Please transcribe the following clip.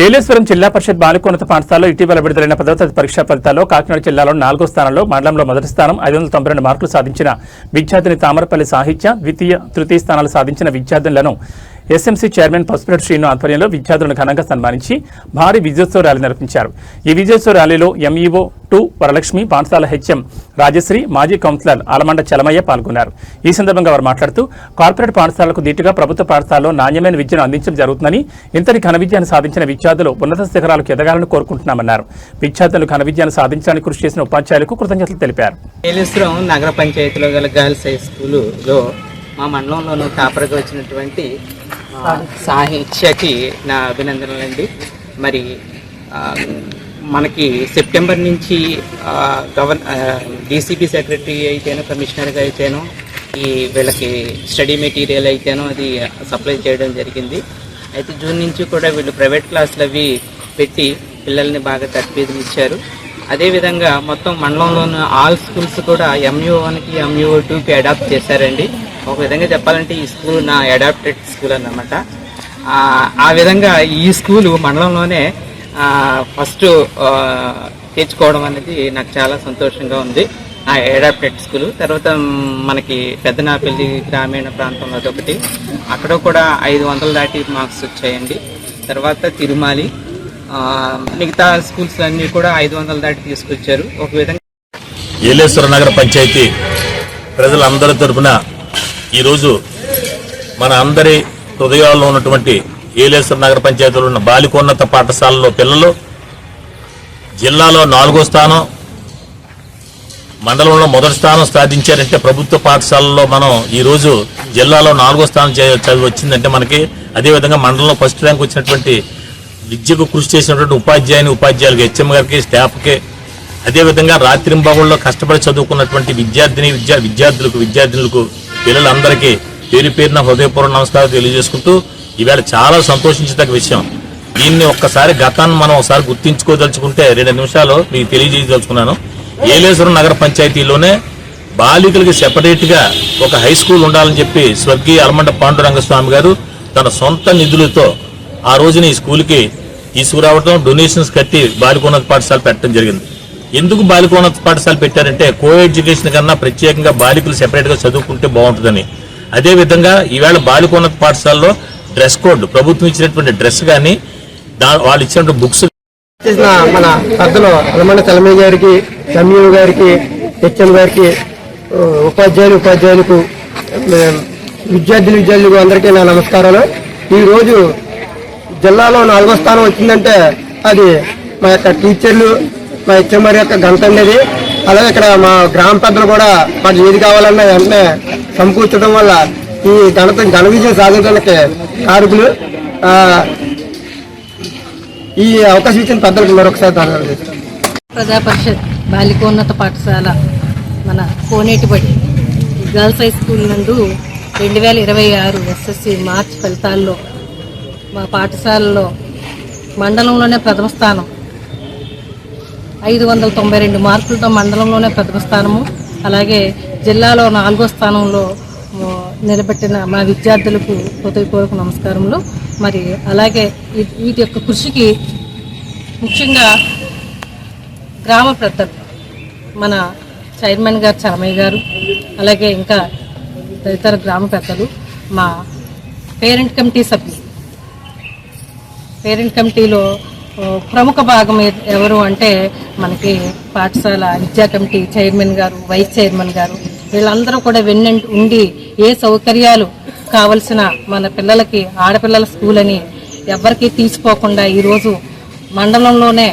ఏలేశ్వరం జిల్లా పరిషత్ బాలికోన్నత పాఠశాలలో ఇటీవల విడుదలైన 10వ తరగతి పరీక్షా ఫలితాల్లో కాకినాడ జిల్లాలో 4వ స్థానంలో, మండలంలో మొదటి స్థానం 592 మార్కులు సాధించిన విద్యార్థిని తామరపల్లి సాహిత్య, ద్వితీయ, తృతీయ స్థానాలు సాధించిన విద్యార్థులను ఎస్ఎంసీ చైర్మన్ పసుపురెడ్డి శ్రీను ఆధ్వర్యంలో విద్యార్థులను ఘనంగా సన్మానించి భారీ విజయోత్సవ ర్యాలీ నిర్వహించారు. ఈ విజయోత్సవ ర్యాలీలో ఎంఈఓ 2 వరలక్ష్మి, పాఠశాల హెచ్ఎం రాజశ్రీ, మాజీ కౌన్సిలర్ ఆలమండ చలమయ్య పాల్గొన్నారు. ఈ సందర్భంగా వారు మాట్లాడుతూ కార్పొరేట్ పాఠశాలకు దీటుగా ప్రభుత్వ పాఠశాలలో నాణ్యమైన విద్యను అందించడం జరుగుతుందని, ఇంతటి ఘన విద్యను సాధించిన విద్యార్థులు ఉన్నత శిఖరాలకు ఎదగాలని కోరుకుంటున్నామన్నారు. విద్యార్థులు ఘన విద్యను సాధించడానికి కృషి చేసిన ఉపాధ్యాయులకు కృతజ్ఞతలు తెలిపారు. ఏలేశ్వరం నగర పంచాయతీలో గల గర్ల్స్ హై స్కూలులో మా మండలంలోనూ టాపర్గా వచ్చినటువంటి సాహిత్యకి నా అభినందనలండి. మరి మనకి సెప్టెంబర్ నుంచి డీసీపీ సెక్రటరీ అయితేనో, కమిషనర్గా అయితేనో వీళ్ళకి స్టడీ మెటీరియల్ అయితేనో అది సప్లై చేయడం జరిగింది. అయితే జూన్ నుంచి కూడా వీళ్ళు ప్రైవేట్ క్లాసులు అవి పెట్టి పిల్లల్ని బాగా తర్ఫీదునిచ్చారు. అదేవిధంగా మొత్తం మండలంలోని ఆల్ స్కూల్స్ కూడా MU1కి MU2కి అడాప్ట్ చేశారండి. ఒక విధంగా చెప్పాలంటే ఈ స్కూల్ నా అడాప్టెడ్ స్కూల్ అన్నమాట. ఆ విధంగా ఈ స్కూలు మండలంలోనే ఫస్ట్ తెచ్చుకోవడం అనేది నాకు చాలా సంతోషంగా ఉంది. ఆ అడాప్టెడ్ స్కూల్ తర్వాత మనకి పెద్దనాపల్లి గ్రామీణ ప్రాంతంలో అదొకటి, అక్కడ కూడా 500 దాటి మార్క్స్ వచ్చాయండి. తర్వాత తిరుమాలి, మిగతా స్కూల్స్ అన్నీ కూడా 500 దాటి తీసుకొచ్చారు. ఒక విధంగా ఏలేశ్వర నగర పంచాయతీ ప్రజలందరి తరఫున ఈరోజు మన అందరి హృదయాల్లో ఉన్నటువంటి ఏలేశ్వర నగర పంచాయతీలో ఉన్న బాలికోన్నత పాఠశాలలో పిల్లలు జిల్లాలో 4వ స్థానం, మండలంలో మొదటి స్థానం సాధించారంటే ప్రభుత్వ పాఠశాలలో మనం ఈరోజు జిల్లాలో 4వ స్థానం చదివి వచ్చిందంటే మనకి, అదేవిధంగా మండలంలో ఫస్ట్ ర్యాంక్ వచ్చినటువంటి విద్యకు కృషి చేసినటువంటి ఉపాధ్యాయులకు, హెచ్ఎం గారికి, స్టాఫ్కి, అదేవిధంగా రాత్రింబగళ్ళలో కష్టపడి చదువుకున్నటువంటి విద్యార్థులకు పిల్లలందరికీ పేరు పేరున హృదయపూర్వక నమస్కారాలు తెలియజేసుకుంటూ, ఈవేళ చాలా సంతోషించదగ్గ విషయం. దీన్ని ఒక్కసారి గతాన్ని మనం ఒకసారి గుర్తించుకోదలుచుకుంటే 2 నిమిషాలు మీకు తెలియజేయదలుచుకున్నాను. ఏలేశ్వరం నగర పంచాయతీలోనే బాలికలకి సెపరేట్గా ఒక హై స్కూల్ ఉండాలని చెప్పి స్వర్గీయ ఆలమండ పాండురంగస్వామి గారు తన సొంత నిధులతో ఆ రోజున ఈ స్కూల్కి తీసుకురావడం, డొనేషన్స్ కట్టి బాలికోన్నత పాఠశాల పెట్టడం జరిగింది. ఎందుకు బాలికోన్నత పాఠశాల పెట్టారంటే కో ఎడ్యుకేషన్ కన్నా ప్రత్యేకంగా బాలికలు సెపరేట్గా చదువుకుంటే బాగుంటుందని. అదేవిధంగా ఈవేళ బాలికోన్నత పాఠశాలలో డ్రెస్ కోడ్, ప్రభుత్వం ఇచ్చినటువంటి డ్రెస్ కానీ వాళ్ళు ఇచ్చినటువంటి బుక్స్ మన పెద్దలు ఆలమండ చలమయ్య గారికి, ఎంఈఓ గారికి, హెచ్ఎం గారికి, ఉపాధ్యాయులకు, విద్యార్థులకు అందరికీ నా నమస్కారాలు. ఈరోజు జిల్లాలో 4వ స్థానం వచ్చిందంటే అది మా యొక్క టీచర్లు, మా హెచ్ఎం గారి యొక్క ఘనత అనేది. అలాగే ఇక్కడ మా గ్రామ పెద్దలు కూడా మాకు ఏది కావాలన్నా వెంటనే సమకూర్చడం వల్ల ఈ ఘన విజయం సాధించడానికి కారకులు. ఈ అవకాశం ఇచ్చిన పెద్దలకు మరొకసారి ధన్యవాదాలు చేస్తాను. ప్రజా పరిషత్ బాలికోన్నత పాఠశాల మన కోనేటిబడి గర్ల్స్ హై స్కూల్ నందు 2026 SSC మార్చి ఫలితాల్లో మా పాఠశాలలో మండలంలోనే ప్రథమ స్థానం, 592 మార్కులతో మండలంలోనే ప్రథమ స్థానము, అలాగే జిల్లాలో 4వ స్థానంలో నిలబెట్టిన మా విద్యార్థులకు హృదయపూర్వక నమస్కారములు. మరి అలాగే వీటి యొక్క కృషికి ముఖ్యంగా గ్రామ పెద్దలు, మన చైర్మన్ గారు చలమయ్య గారు, అలాగే ఇంకా తదితర గ్రామ పెద్దలు, మా పేరెంట్ కమిటీ సభ్యులు, పేరెంట్ కమిటీలో ప్రముఖ భాగం ఎవరు అంటే మనకి పాఠశాల విద్యా కమిటీ చైర్మన్ గారు, వైస్ చైర్మన్ గారు, వీళ్ళందరూ కూడా వెన్నంటి ఉండి ఏ సౌకర్యాలు కావలసిన మన పిల్లలకి, ఆడపిల్లల స్కూల్ అని ఎవరికి తీసిపోకుండా ఈరోజు మండలంలోనే